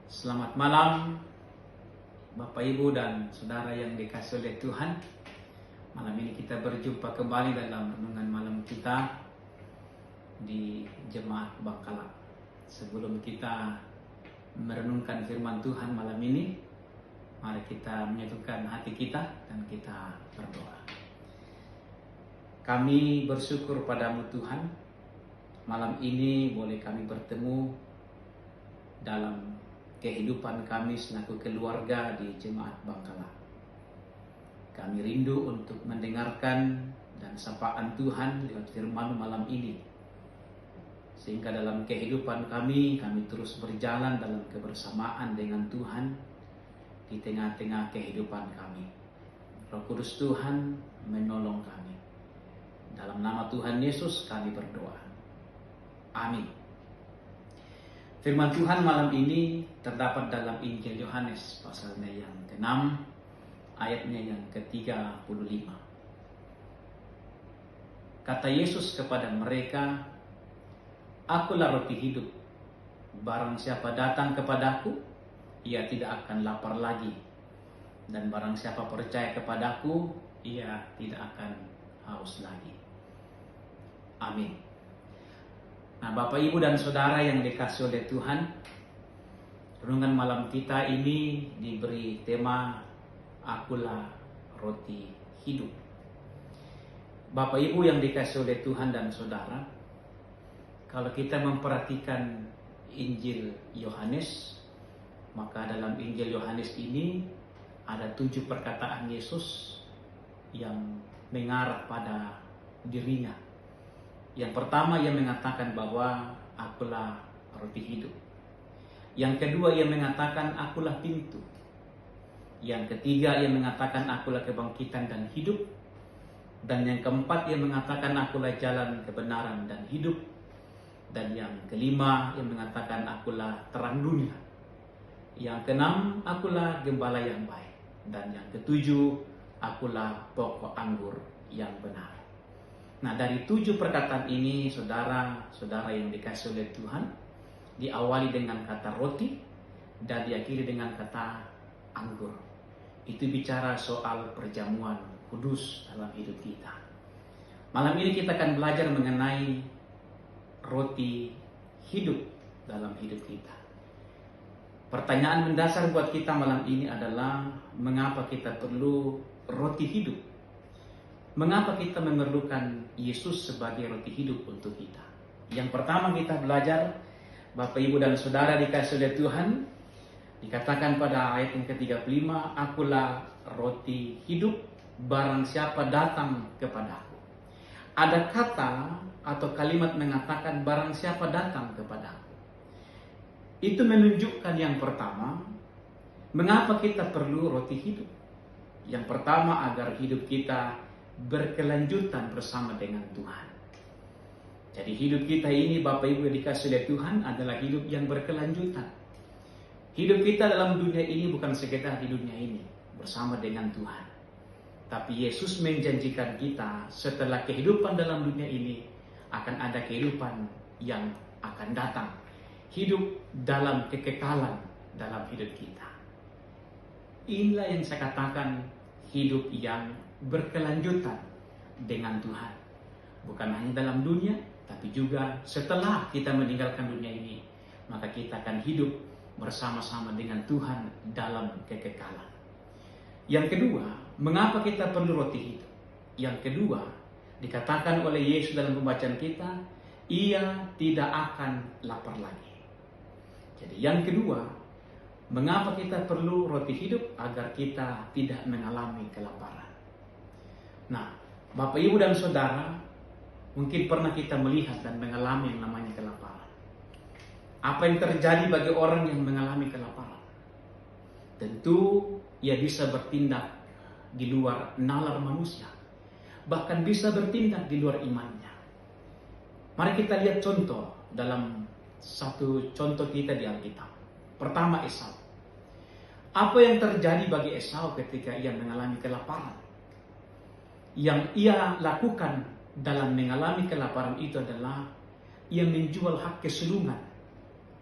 Selamat malam Bapak Ibu dan Saudara yang dikasihi oleh Tuhan. Malam ini kita berjumpa kembali dalam renungan malam kita di Jemaat Bangkala. Sebelum kita merenungkan firman Tuhan malam ini, mari kita menyatukan hati kita dan kita berdoa. Kami bersyukur padamu Tuhan, malam ini boleh kami bertemu dalam kehidupan kami selaku keluarga di Jemaat Bangkala. Kami rindu untuk mendengarkan dan sapaan Tuhan lewat firman malam ini. Sehingga dalam kehidupan kami terus berjalan dalam kebersamaan dengan Tuhan di tengah-tengah kehidupan kami. Roh Kudus Tuhan menolong kami. Dalam nama Tuhan Yesus kami berdoa. Amin. Firman Tuhan malam ini terdapat dalam Injil Yohanes pasalnya yang ke-6, ayatnya yang ke-35. Kata Yesus kepada mereka, "Akulah roti hidup. Barang siapa datang kepadaku, ia tidak akan lapar lagi. Dan barang siapa percaya kepadaku, ia tidak akan haus lagi." Amin. Nah, Bapak, Ibu, dan Saudara yang dikasihi oleh Tuhan, renungan malam kita ini diberi tema Akulah Roti Hidup. Bapak, Ibu yang dikasihi oleh Tuhan dan Saudara, kalau kita memperhatikan Injil Yohanes, maka dalam Injil Yohanes ini ada 7 perkataan Yesus yang mengarah pada dirinya. Yang pertama, ia mengatakan bahwa akulah roti hidup. Yang kedua, ia mengatakan akulah pintu. Yang ketiga, ia mengatakan akulah kebangkitan dan hidup. Dan yang keempat, ia mengatakan akulah jalan kebenaran dan hidup. Dan yang kelima, ia mengatakan akulah terang dunia. Yang keenam, akulah gembala yang baik. Dan yang ketujuh, akulah pokok anggur yang benar. Nah, dari 7 perkataan ini, saudara-saudara yang dikasihi oleh Tuhan, diawali dengan kata roti dan diakhiri dengan kata anggur. Itu bicara soal perjamuan kudus dalam hidup kita. Malam ini kita akan belajar mengenai roti hidup dalam hidup kita. Pertanyaan mendasar buat kita malam ini adalah, mengapa kita perlu roti hidup? Mengapa kita memerlukan Yesus sebagai roti hidup untuk kita? Yang pertama kita belajar, Bapak, Ibu, dan Saudara dikasihi oleh Tuhan, dikatakan pada ayat yang ke-35, akulah roti hidup, barang siapa datang kepadaku. Ada kata atau kalimat mengatakan barang siapa datang kepadaku. Itu menunjukkan yang pertama, mengapa kita perlu roti hidup. Yang pertama, agar hidup kita berkelanjutan bersama dengan Tuhan. Jadi hidup kita ini, Bapak, Ibu, yang dikasihi oleh Tuhan, adalah hidup yang berkelanjutan. Hidup kita dalam dunia ini bukan sekedar di dunia ini bersama dengan Tuhan, tapi Yesus menjanjikan kita setelah kehidupan dalam dunia ini akan ada kehidupan yang akan datang, hidup dalam kekekalan dalam hidup kita. Inilah yang saya katakan hidup yang berkelanjutan dengan Tuhan. Bukan hanya dalam dunia, tapi juga setelah kita meninggalkan dunia ini, maka kita akan hidup bersama-sama dengan Tuhan dalam kekekalan. Yang kedua, mengapa kita perlu roti hidup? Yang kedua, dikatakan oleh Yesus dalam pembacaan kita, ia tidak akan lapar lagi. Jadi yang kedua, mengapa kita perlu roti hidup? Agar kita tidak mengalami kelaparan. Nah, Bapak, Ibu, dan Saudara, mungkin pernah kita melihat dan mengalami yang namanya kelaparan. Apa yang terjadi bagi orang yang mengalami kelaparan? Tentu ia bisa bertindak di luar nalar manusia, bahkan bisa bertindak di luar imannya. Mari kita lihat contoh dalam satu contoh kita di Alkitab. Pertama, Esau. Apa yang terjadi bagi Esau ketika ia mengalami kelaparan? Yang ia lakukan dalam mengalami kelaparan itu adalah ia menjual hak kesulungan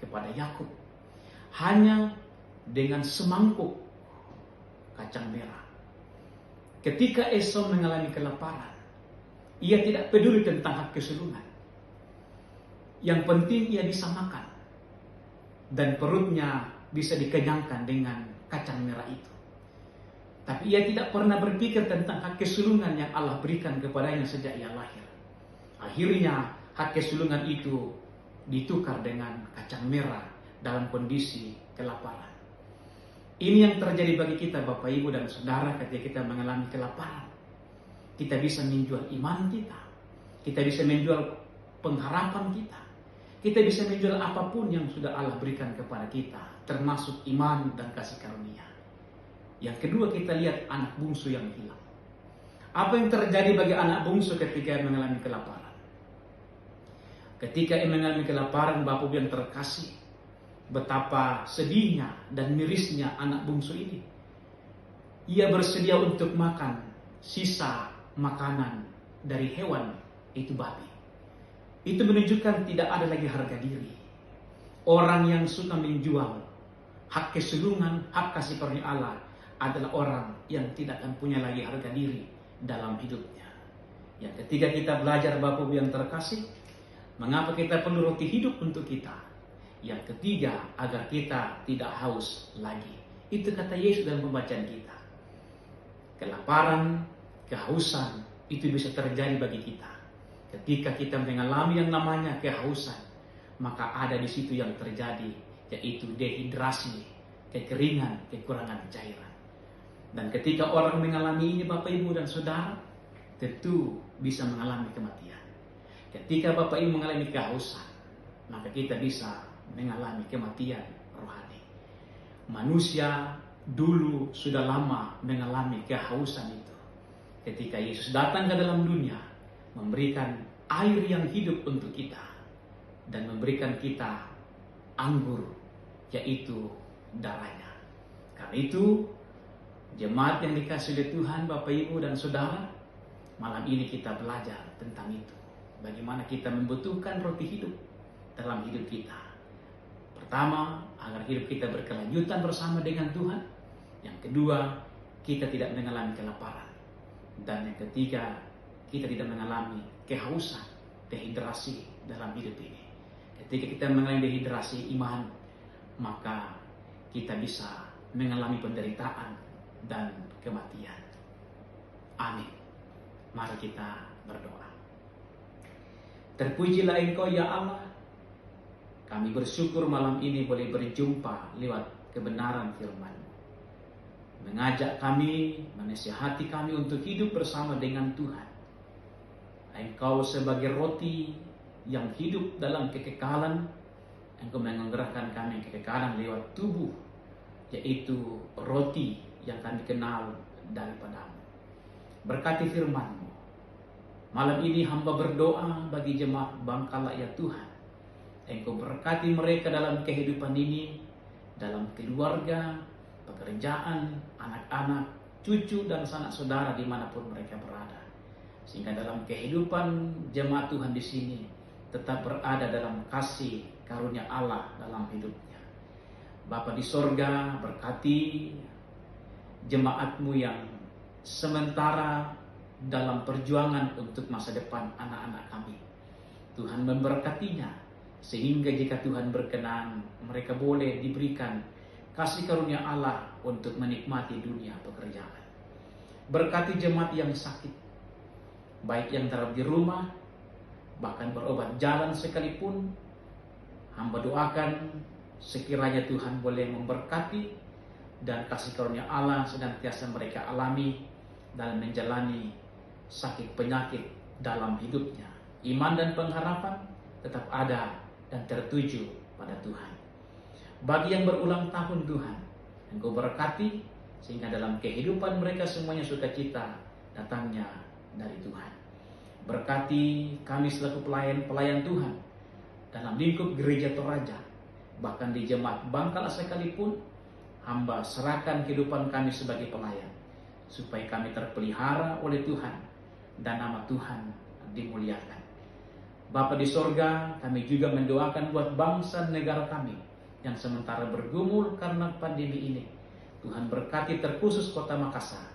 kepada Yakub. hanya dengan semangkuk kacang merah. Ketika Esau mengalami kelaparan, ia tidak peduli tentang hak kesulungan. Yang penting ia bisa makan dan perutnya bisa dikenyangkan dengan kacang merah itu. Tapi ia tidak pernah berpikir tentang hak kesulungan yang Allah berikan kepadanya sejak ia lahir. Akhirnya hak kesulungan itu ditukar dengan kacang merah dalam kondisi kelaparan. Ini yang terjadi bagi kita Bapak Ibu dan Saudara ketika kita mengalami kelaparan. Kita bisa menjual iman kita. Kita bisa menjual pengharapan kita. Kita bisa menjual apapun yang sudah Allah berikan kepada kita, termasuk iman dan kasih karunia. Yang kedua, kita lihat anak bungsu yang hilang. Apa yang terjadi bagi anak bungsu ketika mengalami kelaparan? Ketika ia mengalami kelaparan, Bapak Ibu yang terkasih, betapa sedihnya dan mirisnya anak bungsu ini. Ia bersedia untuk makan sisa makanan dari hewan, itu babi. Itu menunjukkan tidak ada lagi harga diri. Orang yang suka menjual hak kesulungan, hak kasih karunia Allah adalah orang yang tidak akan punya lagi harga diri dalam hidupnya. Yang ketiga, kita belajar Bapak Ibu yang terkasih, mengapa kita perlu roti hidup untuk kita. Yang ketiga, agar kita tidak haus lagi. Itu kata Yesus dalam pembacaan kita. Kelaparan, kehausan, itu bisa terjadi bagi kita. Ketika kita mengalami yang namanya kehausan, maka ada di situ yang terjadi, yaitu dehidrasi, kekeringan, kekurangan cairan. Dan ketika orang mengalami ini Bapak Ibu dan Saudara, tentu bisa mengalami kematian. Ketika Bapak Ibu mengalami kehausan, maka kita bisa mengalami kematian rohani. Manusia dulu sudah lama mengalami kehausan itu. Ketika Yesus datang ke dalam dunia, memberikan air yang hidup untuk kita dan memberikan kita anggur, yaitu darahnya. Karena itu, jemaat yang dikasihi oleh Tuhan, Bapak Ibu dan Saudara, malam ini kita belajar tentang itu. Bagaimana kita membutuhkan roti hidup dalam hidup kita. Pertama, agar hidup kita berkelanjutan bersama dengan Tuhan. Yang kedua, kita tidak mengalami kelaparan. Dan yang ketiga, kita tidak mengalami kehausan, dehidrasi dalam hidup ini. Ketika kita mengalami dehidrasi iman, maka kita bisa mengalami penderitaan dan kematian. Amin. Mari kita berdoa. Terpujilah Engkau ya Allah. Kami bersyukur malam ini boleh berjumpa lewat kebenaran firman-Mu. Mengajak kami, menasihati kami untuk hidup bersama dengan Tuhan. Engkau sebagai roti yang hidup dalam kekekalan, Engkau menggerakkan kami kekekalan lewat tubuh, yaitu roti yang kami kenal daripada-Mu. Berkati firman-Mu. Malam ini hamba berdoa bagi jemaat Bangkala ya Tuhan. Engkau berkati mereka dalam kehidupan ini, dalam keluarga, pekerjaan, anak-anak, cucu dan sanak saudara dimanapun mereka berada. Sehingga dalam kehidupan jemaat Tuhan di sini tetap berada dalam kasih karunia Allah dalam hidupnya. Bapa di sorga, berkati jemaat-Mu yang sementara dalam perjuangan untuk masa depan anak-anak kami. Tuhan memberkatinya, sehingga jika Tuhan berkenan, mereka boleh diberikan kasih karunia Allah untuk menikmati dunia pekerjaan. Berkati jemaat yang sakit, baik yang terap di rumah, bahkan berobat jalan sekalipun. Hamba doakan sekiranya Tuhan boleh memberkati dan kasih karunia Allah senantiasa mereka alami dalam menjalani sakit penyakit dalam hidupnya. Iman dan pengharapan tetap ada dan tertuju pada Tuhan. Bagi yang berulang tahun Tuhan, Engkau berkati sehingga dalam kehidupan mereka semuanya sukacita datangnya dari Tuhan. Berkati kami selaku pelayan Tuhan dalam lingkup gereja Toraja, bahkan di jemaat Bangkala sekalipun, hamba serahkan kehidupan kami sebagai pelayan, supaya kami terpelihara oleh Tuhan dan nama Tuhan dimuliakan. Bapa di sorga, kami juga mendoakan buat bangsa negara kami, yang sementara bergumul karena pandemi ini. Tuhan berkati terkhusus kota Makassar.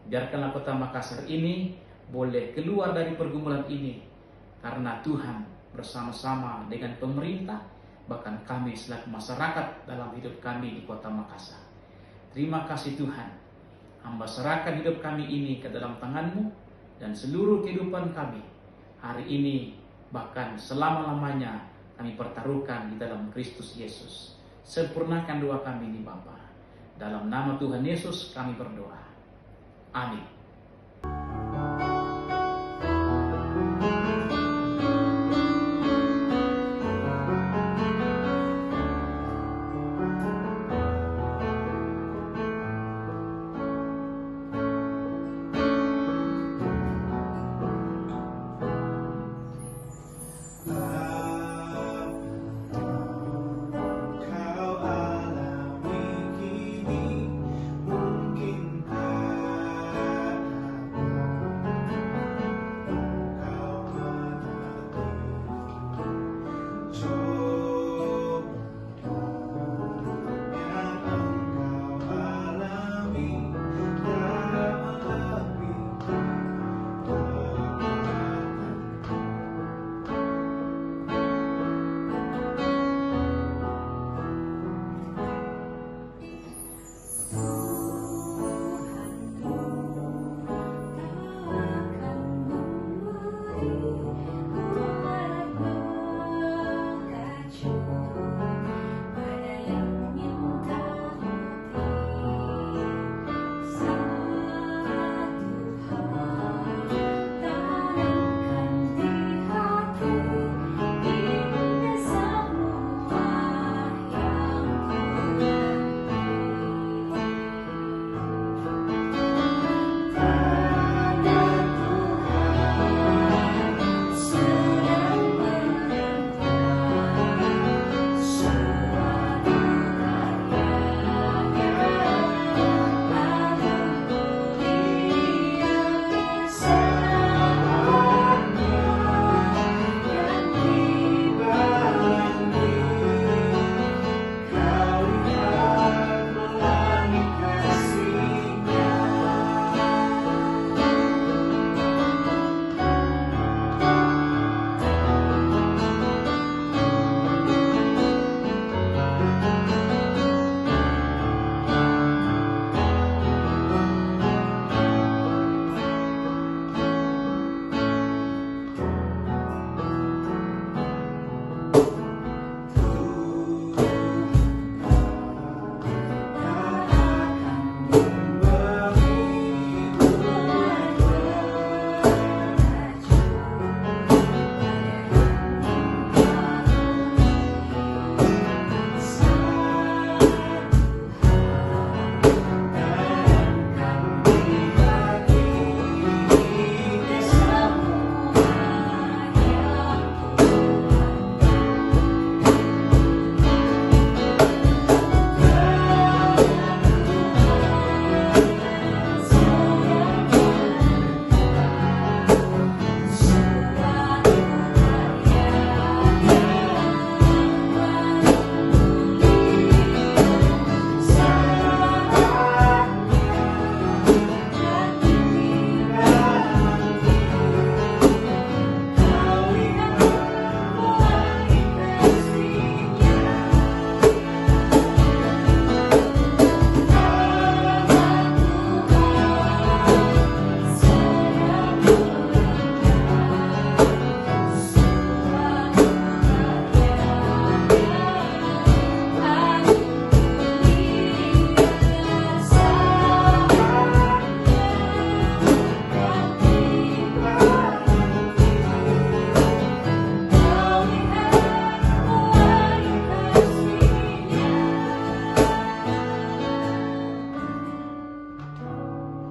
Biarkanlah kota Makassar ini boleh keluar dari pergumulan ini, karena Tuhan bersama-sama dengan pemerintah, bahkan kami selaku masyarakat dalam hidup kami di kota Makassar. Terima kasih Tuhan, hamba serahkan hidup kami ini ke dalam tangan-Mu dan seluruh kehidupan kami hari ini, bahkan selama-lamanya kami pertaruhkan di dalam Kristus Yesus. Sempurnakan doa kami ini Bapa. Dalam nama Tuhan Yesus kami berdoa. Amin.